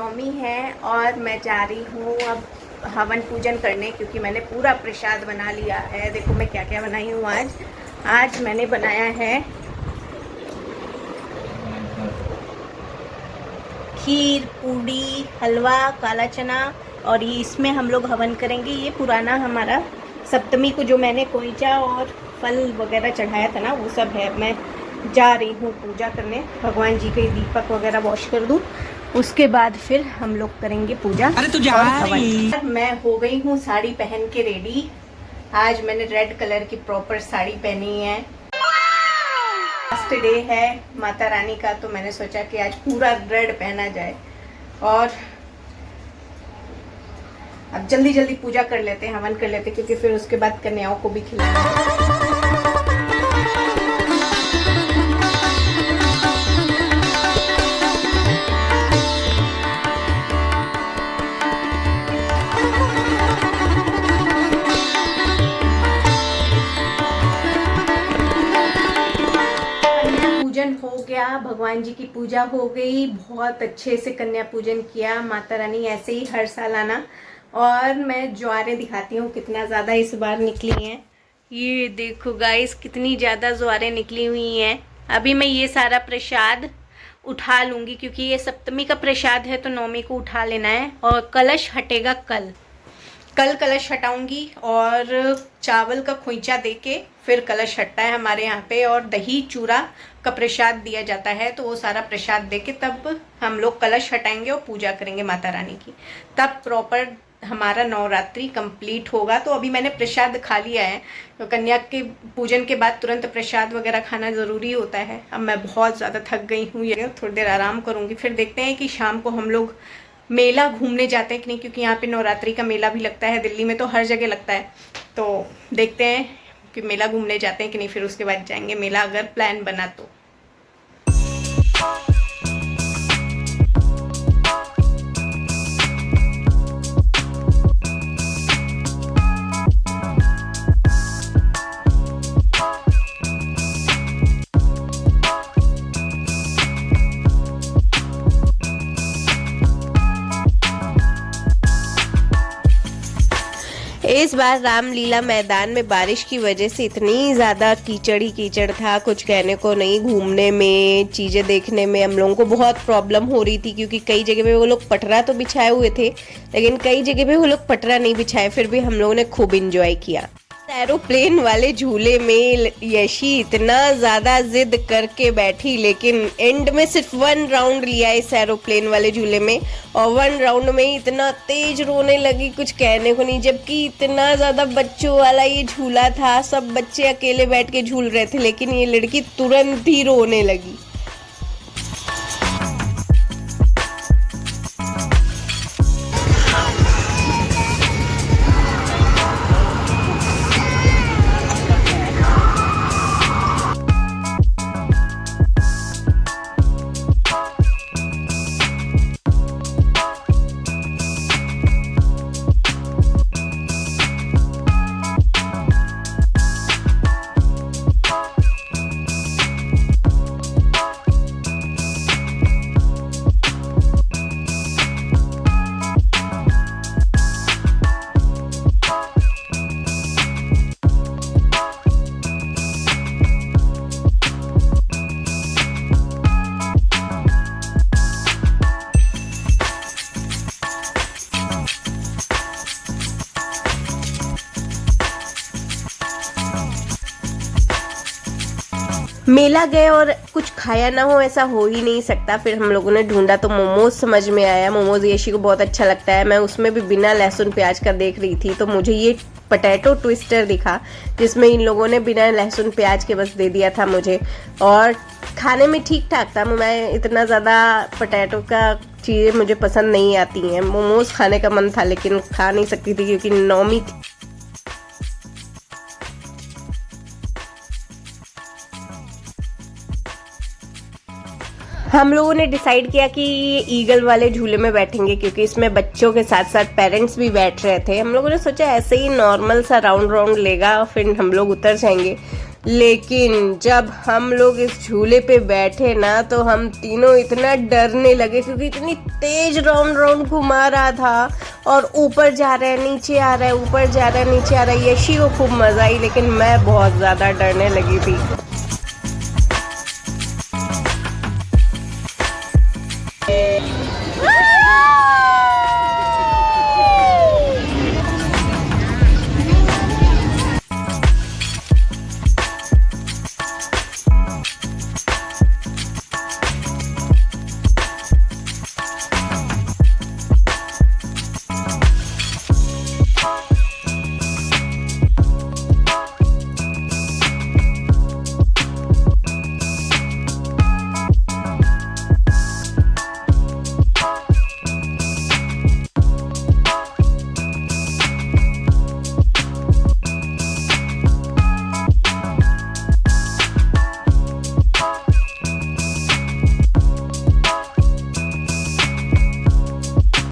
नवमी है और मैं जा रही हूँ अब हवन पूजन करने, क्योंकि मैंने पूरा प्रसाद बना लिया है। देखो मैं क्या क्या बनाई हूँ आज मैंने बनाया है खीर, पूड़ी, हलवा, काला चना, और ये इसमें हम लोग हवन करेंगे। ये पुराना हमारा सप्तमी को जो मैंने कोईचा और फल वगैरह चढ़ाया था ना, वो सब है। मैं जा रही हूँ पूजा करने, भगवान जी के दीपक वगैरह वॉश कर दूँ, उसके बाद फिर हम लोग करेंगे पूजा। अरे तू जा रही। मैं हो गई हूँ साड़ी पहन के रेडी। आज मैंने रेड कलर की प्रॉपर साड़ी पहनी है। लास्ट डे है माता रानी का, तो मैंने सोचा कि आज पूरा रेड पहना जाए। और अब जल्दी जल्दी पूजा कर लेते हैं, हवन कर लेते हैं, क्योंकि फिर उसके बाद कन्याओं को भी खिलाना है। हो गया, भगवान जी की पूजा हो गई, बहुत अच्छे से कन्या पूजन किया। माता रानी ऐसे ही हर साल आना। और मैं ज्वारें दिखाती हूँ कितना ज़्यादा इस बार निकली हैं। ये देखो गाइस, कितनी ज़्यादा ज्वारें निकली हुई हैं। अभी मैं ये सारा प्रसाद उठा लूँगी, क्योंकि ये सप्तमी का प्रसाद है तो नवमी को उठा लेना है। और कलश हटेगा कल कलश हटाऊंगी, और चावल का खोइंचा देके फिर कलश हटता है हमारे यहाँ पे। और दही चूरा का प्रसाद दिया जाता है, तो वो सारा प्रसाद देके तब हम लोग कलश हटाएंगे और पूजा करेंगे माता रानी की। तब प्रॉपर हमारा नवरात्रि कंप्लीट होगा। तो अभी मैंने प्रसाद खा लिया है, तो कन्या के पूजन के बाद तुरंत प्रसाद वगैरह खाना ज़रूरी होता है। अब मैं बहुत ज़्यादा थक गई हूँ, ये थोड़ी देर आराम करूँगी, फिर देखते हैं कि शाम को हम लोग मेला घूमने जाते हैं कि नहीं, क्योंकि यहाँ पे नवरात्रि का मेला भी लगता है। दिल्ली में तो हर जगह लगता है, तो देखते हैं कि मेला घूमने जाते हैं कि नहीं, फिर उसके बाद जाएंगे मेला, अगर प्लान बना तो। इस बार रामलीला मैदान में बारिश की वजह से इतनी ज़्यादा कीचड़ ही कीचड़ था, कुछ कहने को नहीं। घूमने में, चीज़ें देखने में हम लोगों को बहुत प्रॉब्लम हो रही थी, क्योंकि कई जगह पे वो लोग पटरा तो बिछाए हुए थे, लेकिन कई जगह पे वो लोग पटरा नहीं बिछाए। फिर भी हम लोगों ने खूब इंजॉय किया। एरोप्लेन वाले झूले में यशी इतना ज़्यादा जिद करके बैठी, लेकिन एंड में सिर्फ 1 राउंड लिया इस एरोप्लेन वाले झूले में, और 1 राउंड में ही इतना तेज रोने लगी, कुछ कहने को नहीं। जबकि इतना ज़्यादा बच्चों वाला ये झूला था, सब बच्चे अकेले बैठ के झूल रहे थे, लेकिन ये लड़की तुरंत ही रोने लगी। मेला गए और कुछ खाया ना हो, ऐसा हो ही नहीं सकता। फिर हम लोगों ने ढूंढा तो मोमोज समझ में आया। मोमोज यशी को बहुत अच्छा लगता है। मैं उसमें भी बिना लहसुन प्याज का देख रही थी, तो मुझे ये पोटैटो ट्विस्टर दिखा, जिसमें इन लोगों ने बिना लहसुन प्याज के बस दे दिया था मुझे, और खाने में ठीक ठाक था। मैं इतना ज़्यादा पोटैटो का चीज़ें मुझे पसंद नहीं आती हैं। मोमोज खाने का मन था, लेकिन खा नहीं सकती थी क्योंकि नवमी थी। हम लोगों ने डिसाइड किया कि ईगल वाले झूले में बैठेंगे, क्योंकि इसमें बच्चों के साथ साथ पेरेंट्स भी बैठ रहे थे। हम लोगों ने सोचा ऐसे ही नॉर्मल सा राउंड लेगा और फिर हम लोग उतर जाएंगे। लेकिन जब हम लोग इस झूले पे बैठे ना तो हम तीनों इतना डरने लगे क्योंकि इतनी तेज राउंड राउंड घुमा रहा था और ऊपर जा रहा है नीचे आ रहा है, ऊपर जा रहा है नीचे आ रहा है। यशी को खूब मज़ा आई लेकिन मैं बहुत ज़्यादा डरने लगी थी।